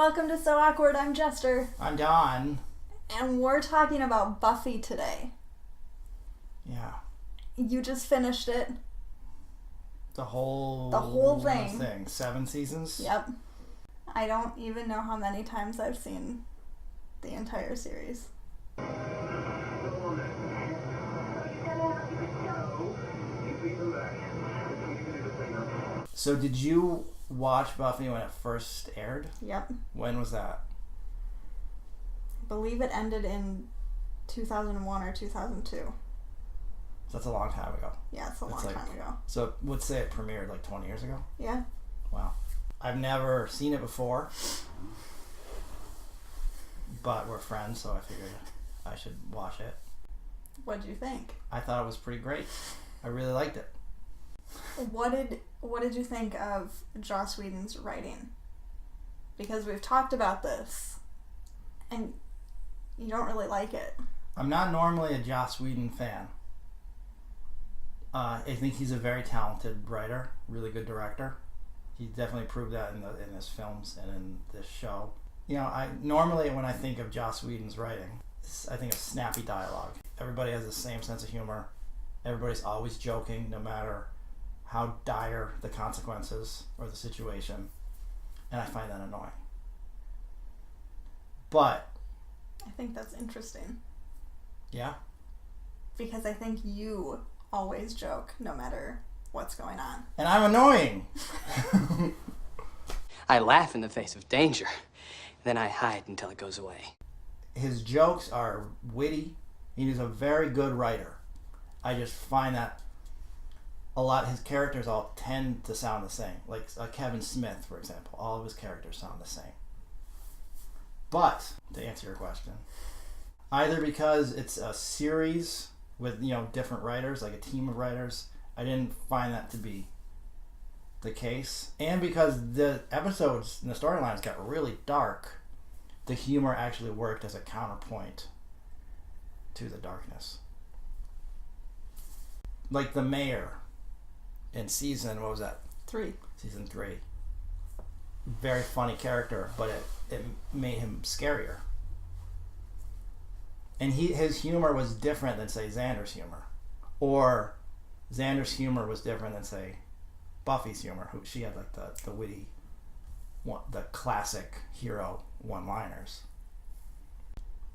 welcome to So Awkward. I'm Jester. I'm Don. And we're talking about Buffy today. Yeah. You just finished it. The whole thing. 7 seasons? Yep. I don't even know how many times I've seen the entire series. So did you watch Buffy when it first aired? Yep. When was that? I believe it ended in 2001 or 2002. That's a long time ago. Yeah, it's a long time ago. So let's say it premiered like 20 years ago? Yeah. Wow. I've never seen it before, but we're friends, so I figured I should watch it. What'd you think? I thought it was pretty great. I really liked it. What did you think of Joss Whedon's writing? Because we've talked about this, and you don't really like it. I'm not normally a Joss Whedon fan. I think he's a very talented writer, really good director. He definitely proved that in his films and in this show. You know, I normally when I think of Joss Whedon's writing, I think of snappy dialogue. Everybody has the same sense of humor. Everybody's always joking, no matter how dire the consequences or the situation. And I find that annoying. But I think that's interesting. Yeah? Because I think you always joke no matter what's going on. And I'm annoying. I laugh in the face of danger. Then I hide until it goes away. His jokes are witty. He's a very good writer. I just find that a lot of his characters all tend to sound the same. Like Kevin Smith, for example. All of his characters sound the same. But, to answer your question, either because it's a series with, different writers, like a team of writers, I didn't find that to be the case. And because the episodes and the storylines got really dark, the humor actually worked as a counterpoint to the darkness. Like the mayor in season, what was that? 3. Season 3. Very funny character, but it made him scarier. And his humor was different than, say, Xander's humor. Or Xander's humor was different than, say, Buffy's humor. She had like the witty, the classic hero one-liners.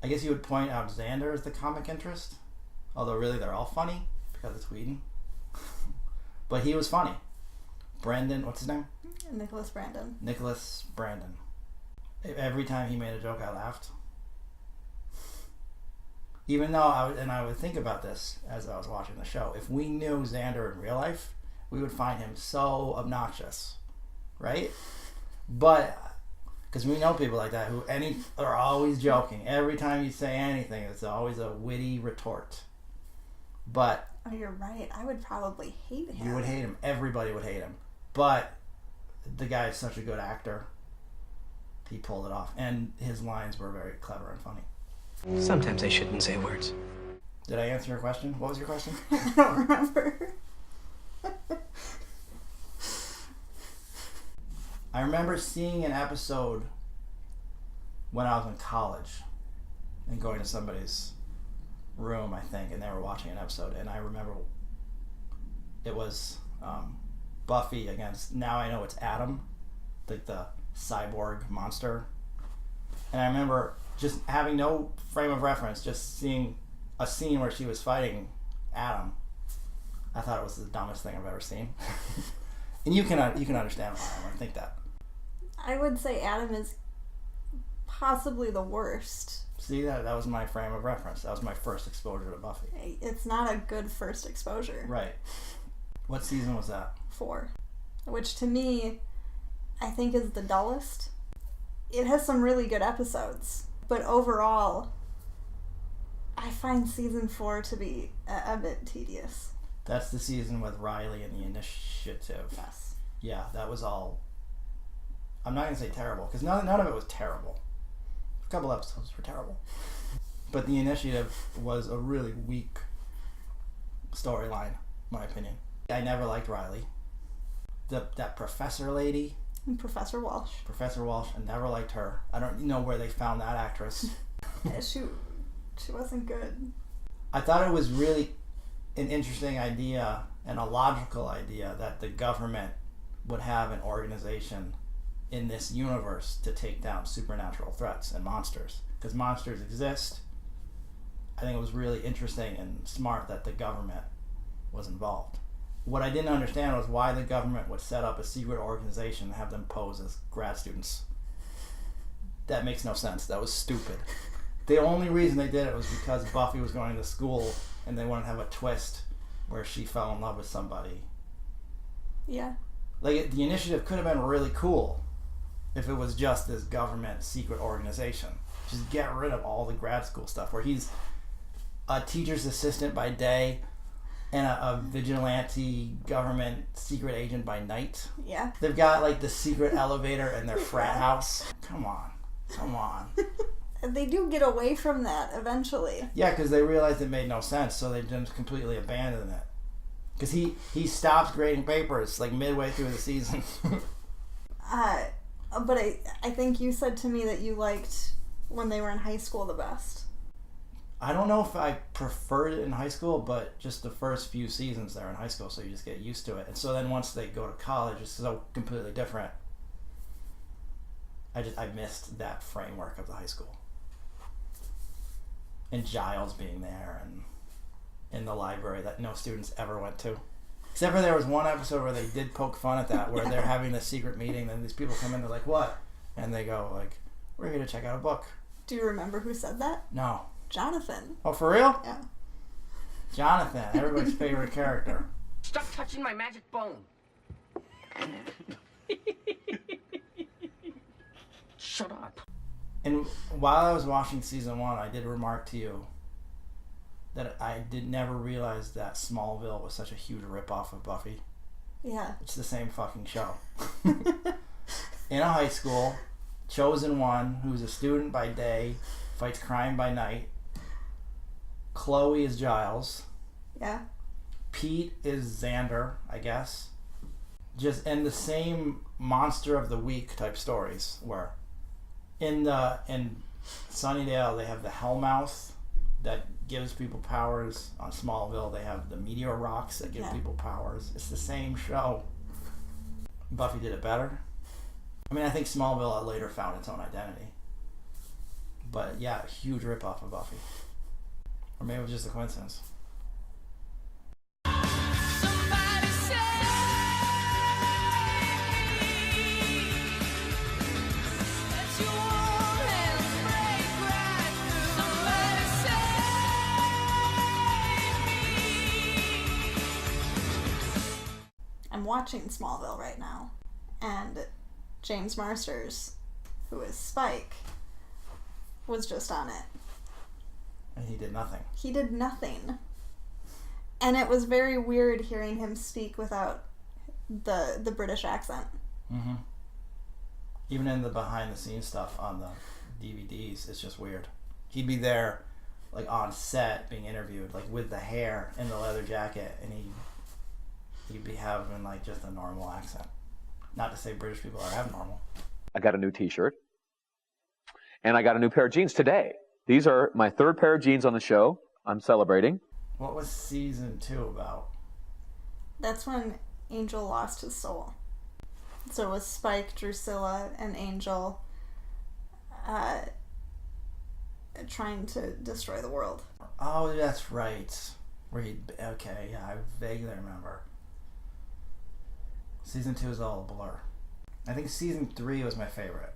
I guess you would point out Xander as the comic interest. Although really they're all funny because it's Whedon. But he was funny. Brandon, what's his name? Nicholas Brandon. Nicholas Brandon. Every time he made a joke, I laughed. Even though I would think about this as I was watching the show. If we knew Xander in real life, we would find him so obnoxious, right? But because we know people like that who are always joking. Every time you say anything, it's always a witty retort. But oh, you're right. I would probably hate him. You would hate him. Everybody would hate him. But the guy is such a good actor. He pulled it off, and his lines were very clever and funny. Sometimes I shouldn't say words. Did I answer your question? What was your question? I don't remember. I remember seeing an episode when I was in college and going to somebody's room, I think, and they were watching an episode, and I remember it was Buffy against, now I know it's Adam, like the cyborg monster. And I remember just having no frame of reference, just seeing a scene where she was fighting Adam. I thought it was the dumbest thing I've ever seen. And you can understand why I think that. I would say Adam is possibly the worst. See, that was my frame of reference. That was my first exposure to Buffy. It's not a good first exposure. Right. What season was that? 4. Which to me, I think is the dullest. It has some really good episodes. But overall, I find season 4 to be a bit tedious. That's the season with Riley and the Initiative. Yes. Yeah, that was all... I'm not going to say terrible, because none of it was terrible. A couple episodes were terrible. But the Initiative was a really weak storyline, in my opinion. I never liked Riley. That professor lady. And Professor Walsh. Professor Walsh, I never liked her. I don't know where they found that actress. She wasn't good. I thought it was really an interesting idea and a logical idea that the government would have an organization in this universe to take down supernatural threats and monsters. Because monsters exist. I think it was really interesting and smart that the government was involved. What I didn't understand was why the government would set up a secret organization and have them pose as grad students. That makes no sense. That was stupid. The only reason they did it was because Buffy was going to school and they wanted to have a twist where she fell in love with somebody. Yeah. Like, the initiative could have been really cool if it was just this government secret organization. Just get rid of all the grad school stuff where he's a teacher's assistant by day and a vigilante government secret agent by night. Yeah. They've got like the secret elevator in their frat house. Come on. They do get away from that eventually. Yeah, because they realized it made no sense, so they just completely abandoned it. Because he stops grading papers like midway through the season. But I think you said to me that you liked when they were in high school the best. I don't know if I preferred it in high school, but just the first few seasons they're in high school, so you just get used to it. And so then once they go to college, it's so completely different. I missed that framework of the high school. And Giles being there and in the library that no students ever went to. Except for there was one episode where they did poke fun at that, where they're having this secret meeting, and these people come in, they're like, what? And they go, like, we're here to check out a book. Do you remember who said that? No. Jonathan. Oh, for real? Yeah. Jonathan, everybody's favorite character. Stop touching my magic bone. Shut up. And while I was watching season 1, I did remark to you that I did never realize that Smallville was such a huge ripoff of Buffy. Yeah. It's the same fucking show. In a high school, Chosen One, who's a student by day, fights crime by night. Chloe is Giles. Yeah. Pete is Xander, I guess. Just and the same monster of the week type stories where in Sunnydale they have the Hellmouth that gives people powers. On Smallville they have the meteor rocks that give people powers. It's the same show. Buffy did it better. I mean, I think Smallville later found its own identity. But yeah, huge ripoff of Buffy. Or maybe it was just a coincidence. I'm watching Smallville right now, and James Marsters, who is Spike, was just on it. And he did nothing. He did nothing. And it was very weird hearing him speak without the British accent. Mm-hmm. Even in the behind-the-scenes stuff on the DVDs, it's just weird. He'd be there, like, on set, being interviewed, like, with the hair and the leather jacket, and he'd be having, like, just a normal accent. Not to say British people are abnormal. I got a new t-shirt. And I got a new pair of jeans today. These are my third pair of jeans on the show. I'm celebrating. What was season 2 about? That's when Angel lost his soul. So it was Spike, Drusilla, and Angel trying to destroy the world. Oh, that's right. Okay, yeah, I vaguely remember. Season 2 is all a blur. I think season 3 was my favorite.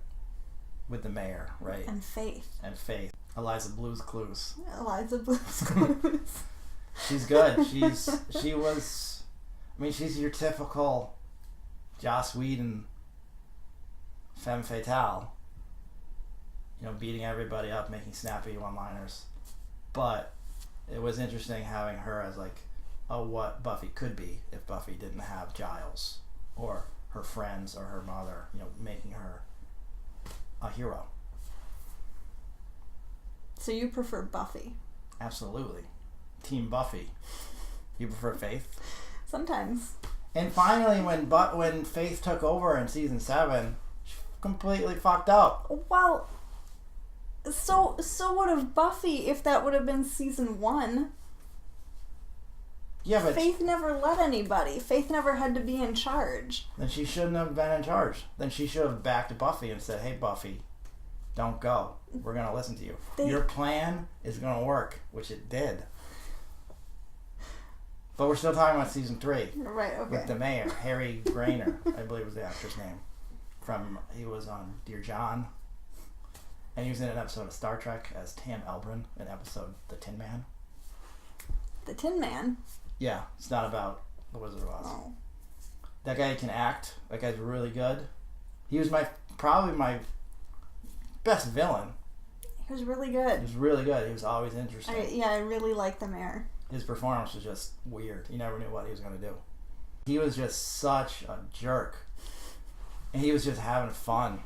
With the mayor, right? And Faith. Eliza Blue's Clues. Eliza Blue's Clues. She's good. She was, I mean, she's your typical Joss Whedon femme fatale. You know, beating everybody up, making snappy one-liners. But it was interesting having her as like, what Buffy could be if Buffy didn't have Giles or her friends or her mother, you know, making her a hero. So you prefer Buffy? Absolutely. Team Buffy. You prefer Faith? Sometimes. And finally, when Faith took over in season 7, she completely fucked up. Well, so would have Buffy if that would have been season 1. Yeah, but Faith never let anybody. Faith never had to be in charge. Then she shouldn't have been in charge. Then she should have backed Buffy and said, "Hey, Buffy, don't go. We're going to listen to you. Your plan is going to work," which it did. But we're still talking about season 3. Right, okay. With the mayor, Harry Grainer, I believe was the actor's name. He was on Dear John. And he was in an episode of Star Trek as Tam Elbrin, an episode The Tin Man. The Tin Man? Yeah, it's not about the Wizard of Oz. Oh. That guy can act. That guy's really good. He was probably my best villain. He was really good. He was really good. He was always interesting. I really like the mayor. His performance was just weird. You never knew what he was going to do. He was just such a jerk. And he was just having fun.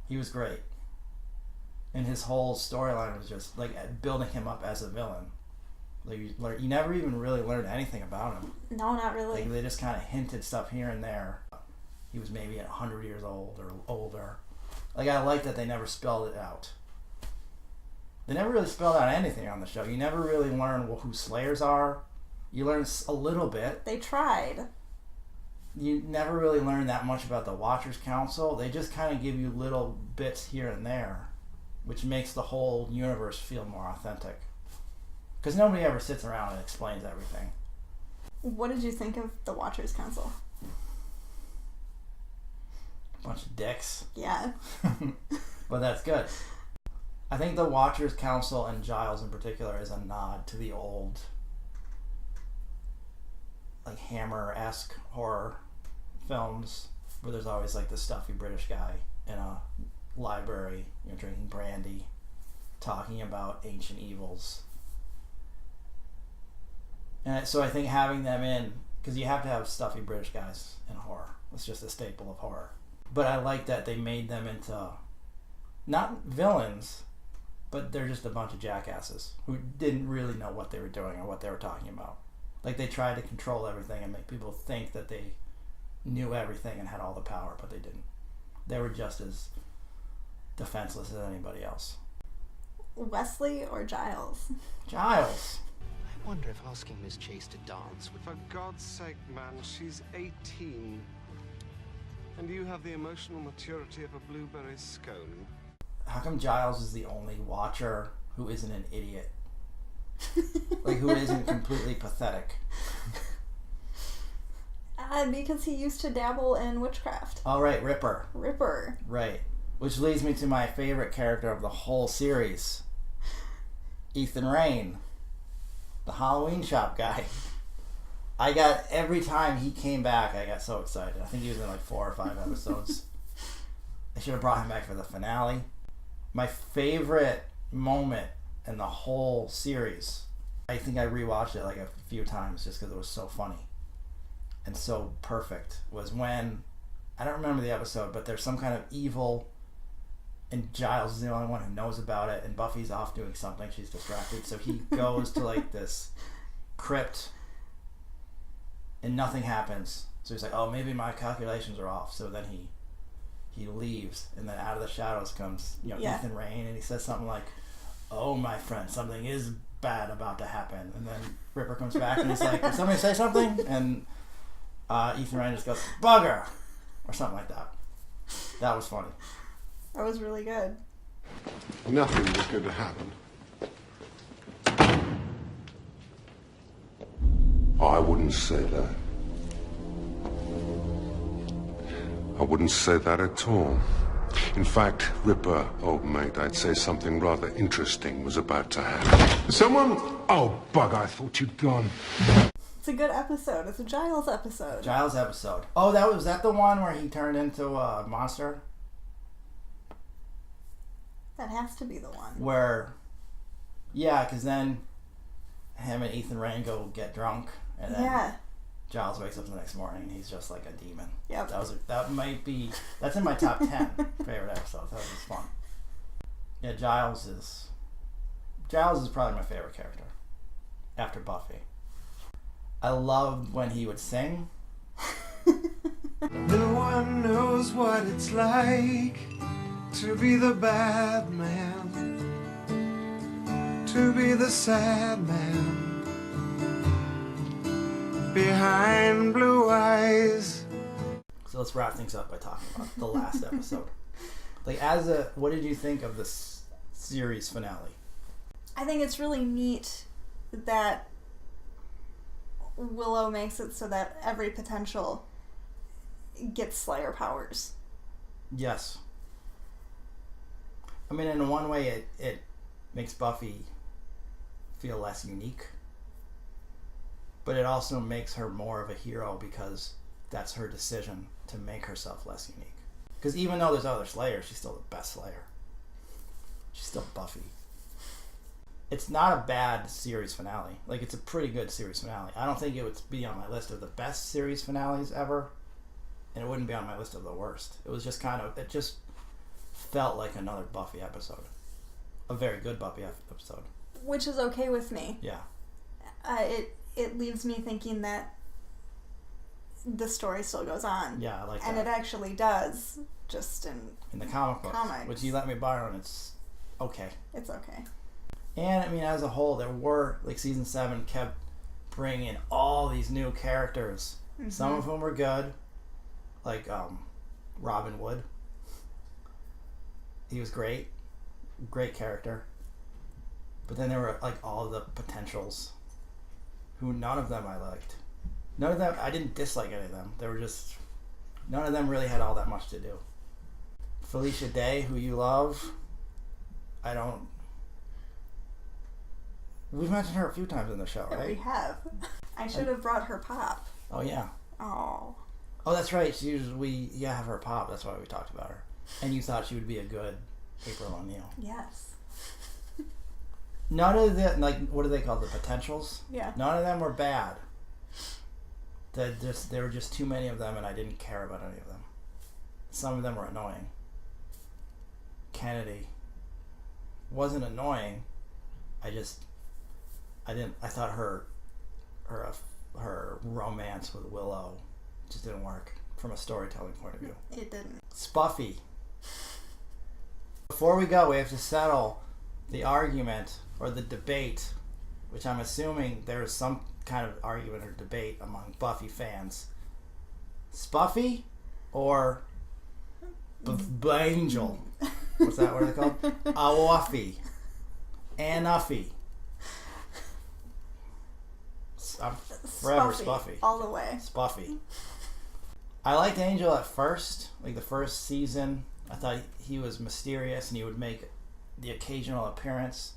He was great. And his whole storyline was just like building him up as a villain. Like you never even really learned anything about him. No, not really. Like they just kind of hinted stuff here and there. He was maybe 100 years old or older. Like I like that they never spelled it out. They never really spelled out anything on the show. You never really learn who Slayers are. You learn a little bit. They tried. You never really learn that much about the Watchers Council. They just kind of give you little bits here and there, which makes the whole universe feel more authentic. Because nobody ever sits around and explains everything. What did you think of the Watchers Council? A bunch of dicks. Yeah. But that's good. I think the Watchers Council and Giles in particular is a nod to the old like Hammer-esque horror films where there's always like this stuffy British guy in a library, drinking brandy, talking about ancient evils. And so I think having them in, because you have to have stuffy British guys in horror. It's just a staple of horror. But I like that they made them into not villains, but they're just a bunch of jackasses who didn't really know what they were doing or what they were talking about. Like they tried to control everything and make people think that they knew everything and had all the power, but they didn't. They were just as defenseless as anybody else. Wesley or Giles? Giles. I wonder if asking Miss Chase to dance would... For God's sake, man, she's 18. And you have the emotional maturity of a blueberry scone. How come Giles is the only Watcher who isn't an idiot? Like, who isn't completely pathetic? Because he used to dabble in witchcraft. Oh, right, Ripper. Right. Which leads me to my favorite character of the whole series. Ethan Rayne. The Halloween shop guy. Every time he came back, I got so excited. I think he was in like 4 or 5 episodes. I should have brought him back for the finale. My favorite moment in the whole series, I think I rewatched it like a few times just because it was so funny and so perfect, was when, I don't remember the episode, but there's some kind of evil and Giles is the only one who knows about it and Buffy's off doing something, she's distracted, so he goes to like this crypt and nothing happens, so he's like, oh, maybe my calculations are off, so then he leaves, and then out of the shadows comes Ethan Rayne, and he says something like, oh, my friend, something is bad about to happen, and then Ripper comes back and he's like, did somebody say something? And Ethan Rayne just goes, bugger, or something like that. That was funny. That was really good. Nothing was going to happen. I wouldn't say that. I wouldn't say that at all. In fact, Ripper, old mate, I'd say something rather interesting was about to happen. Someone... Oh, bug, I thought you'd gone. It's a good episode. It's a Giles episode. Oh, was that the one where he turned into a monster? That has to be the one. Where, yeah, because then him and Ethan Rayne go get drunk, and then Giles wakes up the next morning and he's just like a demon. Yep. That's in my top 10 favorite episodes. That was just fun. Yeah, Giles is probably my favorite character after Buffy. I loved when he would sing. No one knows what it's like to be the bad man, to be the sad man behind blue eyes. So let's wrap things up by talking about the last episode. Like, what did you think of this series finale? I think it's really neat that Willow makes it so that every potential gets Slayer powers. Yes. I mean, in one way, it makes Buffy feel less unique. But it also makes her more of a hero because that's her decision to make herself less unique. Because even though there's other Slayers, she's still the best Slayer. She's still Buffy. It's not a bad series finale. Like, it's a pretty good series finale. I don't think it would be on my list of the best series finales ever. And it wouldn't be on my list of the worst. It was just it just felt like another Buffy episode. A very good Buffy episode. Which is okay with me. Yeah. It leaves me thinking that the story still goes on. Yeah, I like and that. And it actually does, just in the comic books. Comics. Which you let me borrow, and it's okay. It's okay. And, I mean, as a whole, there were, like, Season 7 kept bringing in all these new characters. Mm-hmm. Some of whom were good. Like, Robin Wood. He was great. Great character. But then there were, like, all the potentials. Who none of them I liked. None of them, I didn't dislike any of them. They were just, none of them really had all that much to do. Felicia Day, who you love, we've mentioned her a few times in the show, right? We have. I should have brought her pop. Oh, yeah. Oh, that's right. We have her pop. That's why we talked about her. And you thought she would be a good April O'Neil. Yes. None of the, like, what do they call the potentials? Yeah. None of them were bad. There were just too many of them, and I didn't care about any of them. Some of them were annoying. Kennedy wasn't annoying. I thought her romance with Willow just didn't work from a storytelling point of view. It didn't. Spuffy. Before we go, we have to settle the argument or the debate, which I'm assuming there's some kind of argument or debate among Buffy fans. Spuffy or Bangel? What's that word called? Awaffy. Anuffy. I'm forever Spuffy. All the way. Spuffy. I liked Angel at first, like the first season. I thought he was mysterious and he would make the occasional appearance.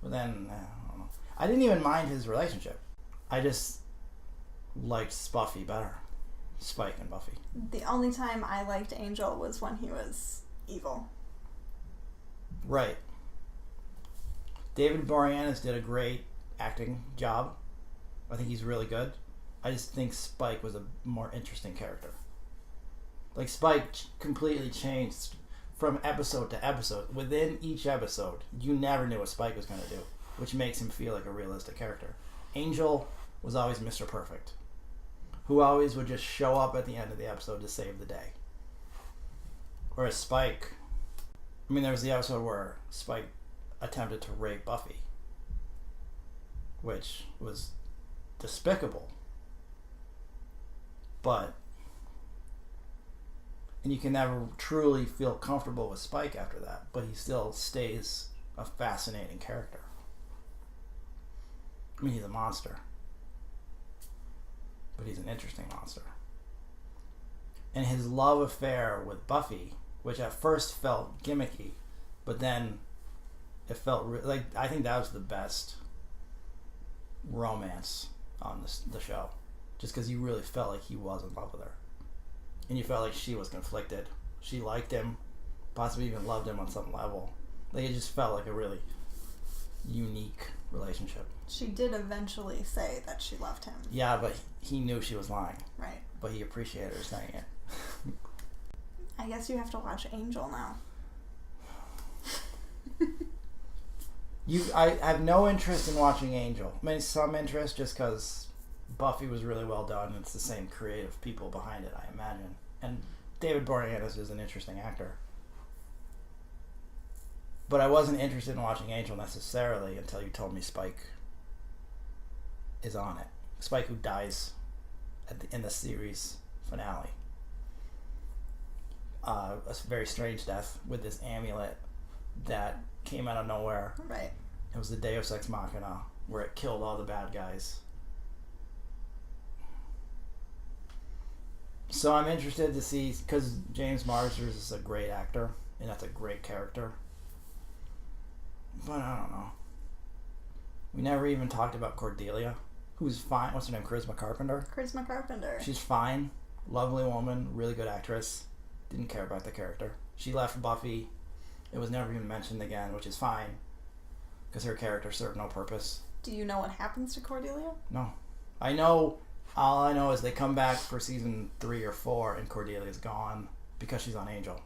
But then, I don't know. I didn't even mind his relationship. I just liked Spuffy better. Spike and Buffy. The only time I liked Angel was when he was evil. Right. David Boreanaz did a great acting job. I think he's really good. I just think Spike was a more interesting character. Like, Spike completely changed from episode to episode. Within each episode, you never knew what Spike was going to do, which makes him feel like a realistic character. Angel was always Mr. Perfect, who always would just show up at the end of the episode to save the day. Whereas Spike, I mean, there was the episode where Spike attempted to rape Buffy, which was despicable. And you can never truly feel comfortable with Spike after that, but he still stays a fascinating character. I mean, he's a monster, but he's an interesting monster. And his love affair with Buffy, which at first felt gimmicky, but then it felt like, I think that was the best romance on the show, just because you really felt like he was in love with her, and you felt like she was conflicted. She liked him, possibly even loved him on some level. Like, it just felt like a really unique relationship. She did eventually say that she loved him. Yeah, but he knew she was lying. Right. But he appreciated her saying it. I guess you have to watch Angel now. I have no interest in watching Angel. I mean, some interest just because Buffy was really well done. It's the same creative people behind it, I imagine. And David Boreanaz is an interesting actor. But I wasn't interested in watching Angel necessarily until you told me Spike is on it. Spike, who dies in the series finale. A very strange death with this amulet that came out of nowhere. Right. It was the Deus Ex Machina, where it killed all the bad guys. So I'm interested to see, because James Marsden is a great actor, and that's a great character. But I don't know. We never even talked about Cordelia, who's fine. What's her name? Charisma Carpenter? Charisma Carpenter. She's fine. Lovely woman. Really good actress. Didn't care about the character. She left Buffy. It was never even mentioned again, which is fine. Because her character served no purpose. Do you know what happens to Cordelia? No. All I know is they come back for season 3 or 4 and Cordelia's gone because she's on Angel.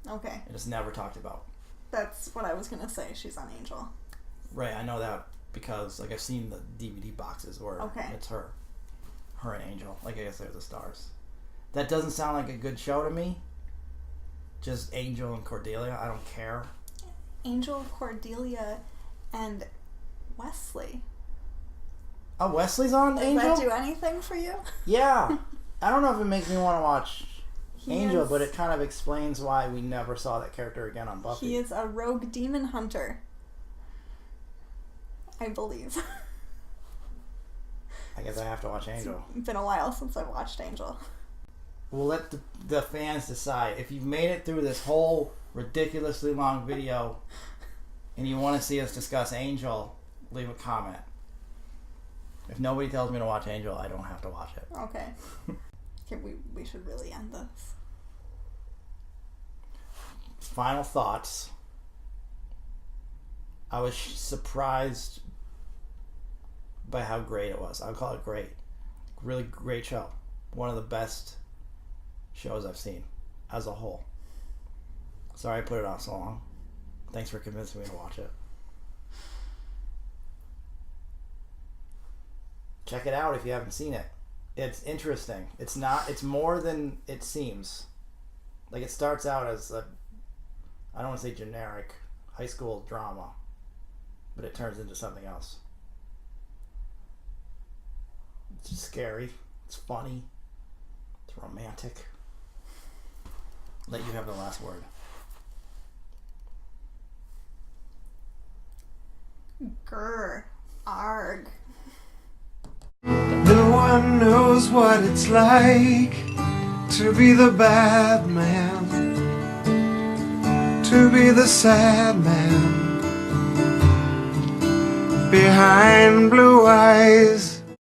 Okay. And it's never talked about. That's what I was going to say. She's on Angel. Right, I know that because I've seen the DVD boxes where it's her and Angel. I guess they're the stars. That doesn't sound like a good show to me. Just Angel and Cordelia. I don't care. Angel, Cordelia, and Wesley. Oh, Wesley's on Angel? Does that do anything for you? Yeah. I don't know if it makes me want to watch Angel, but it kind of explains why we never saw that character again on Buffy. He is a rogue demon hunter. I believe. I guess I have to watch Angel. It's been a while since I've watched Angel. We'll let the fans decide. If you've made it through this whole ridiculously long video and you want to see us discuss Angel, leave a comment. If nobody tells me to watch Angel, I don't have to watch it. Okay. We should really end this. Final thoughts. I was surprised by how great it was. I would call it great. Really great show. One of the best shows I've seen as a whole. Sorry I put it off so long. Thanks for convincing me to watch it. Check it out if you haven't seen it. It's interesting. It's more than it seems. Like, it starts out as I don't want to say generic high school drama, but it turns into something else. It's scary. It's funny. It's romantic. Let you have the last word. Grr. Arg. No one knows what it's like to be the bad man, to be the sad man behind blue eyes.